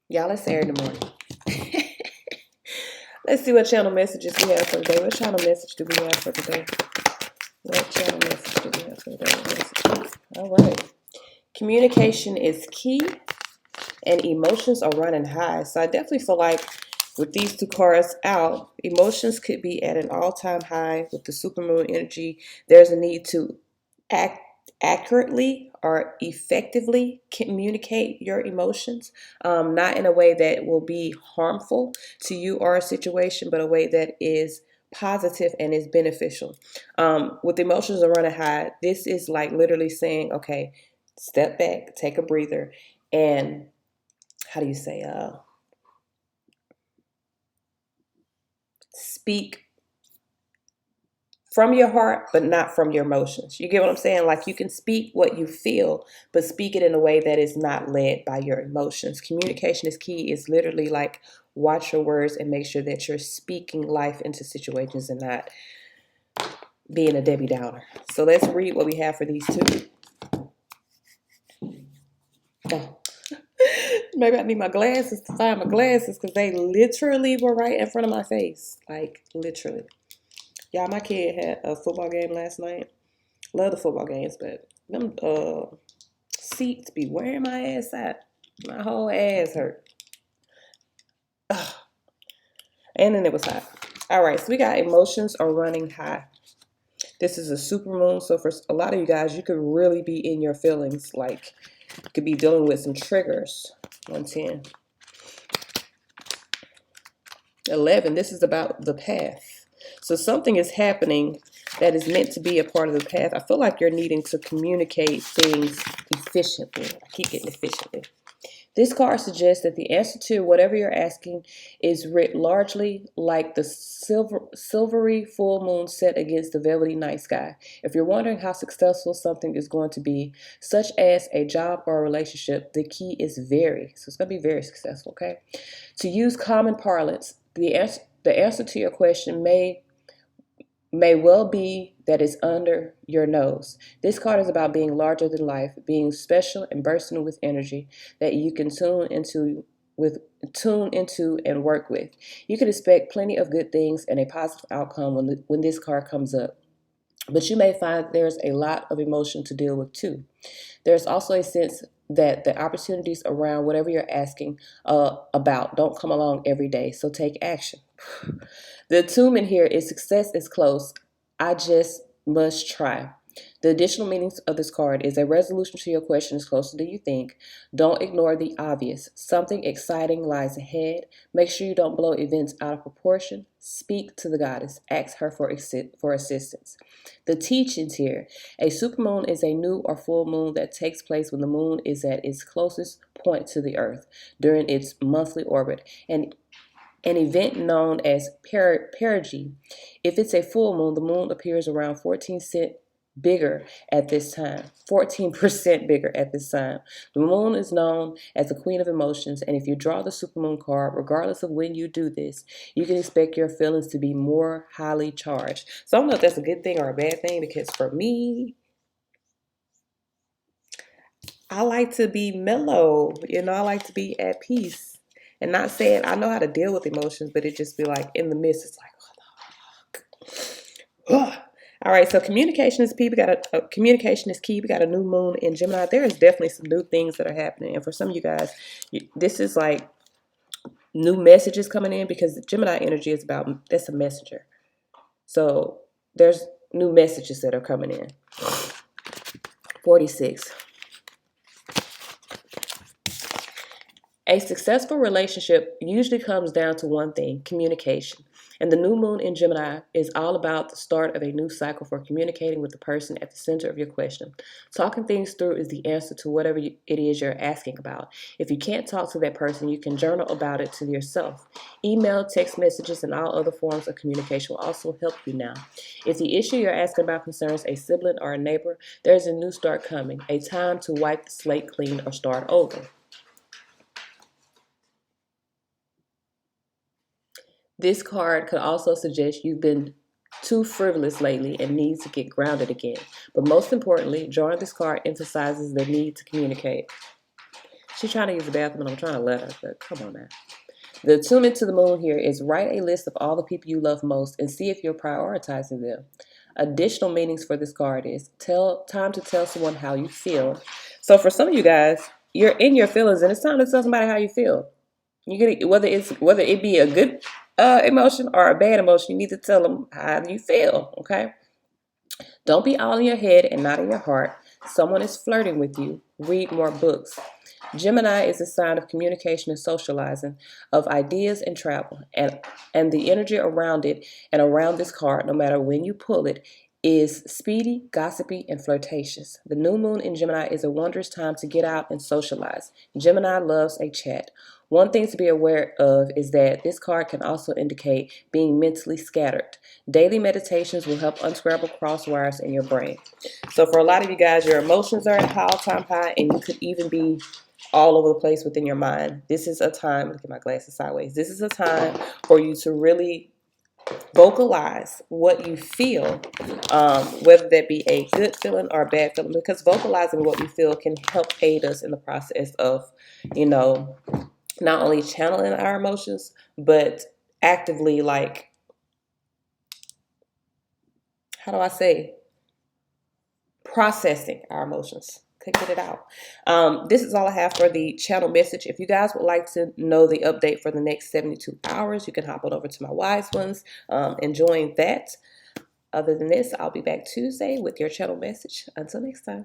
Y'all, it's Saturday morning. Let's see what channel messages we have for today. What channel message do we have for today? What channel message do we have for today? All right. Communication is key and emotions are running high. So I definitely feel like with these two cards out, emotions could be at an all-time high with the supermoon energy. There's a need to act accurately or effectively communicate your emotions, not in a way that will be harmful to you or a situation, but a way that is positive and is beneficial. With emotions are running high, this is like literally saying, okay, step back, take a breather, and how do you say, speak from your heart, but not from your emotions. You get what I'm saying? Like you can speak what you feel, but speak it in a way that is not led by your emotions. Communication is key. It's literally like watch your words and make sure that you're speaking life into situations and not being a Debbie Downer. So let's read what we have for these two. Oh. Maybe I need my glasses to find my glasses because they literally were right in front of my face. Like literally. Y'all, my kid had a football game last night. Love the football games, but them seats be wearing my ass out. My whole ass hurt. Ugh. And then it was hot. All right, so we got emotions are running high. This is a super moon, so for a lot of you guys, you could really be in your feelings. Like, you could be dealing with some triggers. 110. 11, this is about the path. So something is happening that is meant to be a part of the path. I feel like you're needing to communicate things efficiently. I keep getting efficiently. This card suggests that the answer to whatever you're asking is writ largely like the silvery full moon set against the velvety night sky. If you're wondering how successful something is going to be, such as a job or a relationship, the key is very. So it's going to be very successful, okay? To use common parlance, the answer to your question may well be that it's under your nose. This card is about being larger than life, being special and bursting with energy that you can tune into and work with. You can expect plenty of good things and a positive outcome when this card comes up. But you may find there's a lot of emotion to deal with too. There's also a sense that the opportunities around whatever you're asking about don't come along every day, so take action. The attunement here is success is close. I just must try. The additional meanings of this card is a resolution to your question is closer than you think. Don't ignore the obvious. Something exciting lies ahead. Make sure you don't blow events out of proportion. Speak to the goddess. Ask her for assistance. The teachings here. A supermoon is a new or full moon that takes place when the moon is at its closest point to the earth during its monthly orbit. And an event known as perigee. If it's a full moon, the moon appears around 14% bigger at this time. 14% bigger at this time. The moon is known as the queen of emotions, and if you draw the supermoon card, regardless of when you do this, you can expect your feelings to be more highly charged. So I don't know if that's a good thing or a bad thing, because for me, I like to be mellow. I like to be at peace. And not saying I know how to deal with emotions, but it just be like in the midst, it's like, ugh. All right, so communication is key. Communication is key. We got a new moon in Gemini. There is definitely some new things that are happening, and for some of you guys, this is like new messages coming in, because Gemini energy is about, that's a messenger. So there's new messages that are coming in. 46. A successful relationship usually comes down to one thing: communication. And the new moon in Gemini is all about the start of a new cycle for communicating with the person at the center of your question. Talking things through is the answer to whatever it is you're asking about. If you can't talk to that person, you can journal about it to yourself. Email, text messages, and all other forms of communication will also help you now. If the issue you're asking about concerns a sibling or a neighbor, there's a new start coming, a time to wipe the slate clean or start over. This card could also suggest you've been too frivolous lately and need to get grounded again. But most importantly, drawing this card emphasizes the need to communicate. She's trying to use the bathroom and I'm trying to let her, but come on now. The attunement to the moon here is write a list of all the people you love most and see if you're prioritizing them. Additional meanings for this card is time to tell someone how you feel. So for some of you guys, you're in your feelings and it's time to tell somebody how you feel. You get whether it be a good emotion or a bad emotion, you need to tell them how you feel. Okay. Don't be all in your head and not in your heart. Someone is flirting with you. Read more books. Gemini is a sign of communication and socializing, of ideas and travel, and the energy around it and around this card, no matter when you pull it, is speedy, gossipy, and flirtatious. The new moon in Gemini is a wondrous time to get out and socialize. Gemini loves a chat. One thing to be aware of is that this card can also indicate being mentally scattered. Daily meditations will help unscramble cross wires in your brain. So for a lot of you guys, your emotions are at all-time high, and you could even be all over the place within your mind. This is a time, look at my glasses sideways. This is a time for you to really vocalize what you feel, whether that be a good feeling or a bad feeling, because vocalizing what we feel can help aid us in the process of, not only channeling our emotions, but actively, like, how do I say, processing our emotions. Could get it out. This is all I have for the channel message. If you guys would like to know the update for the next 72 hours, you can hop on over to my Wise Ones, enjoying that. Other than this, I'll be back Tuesday with your channel message. Until next time.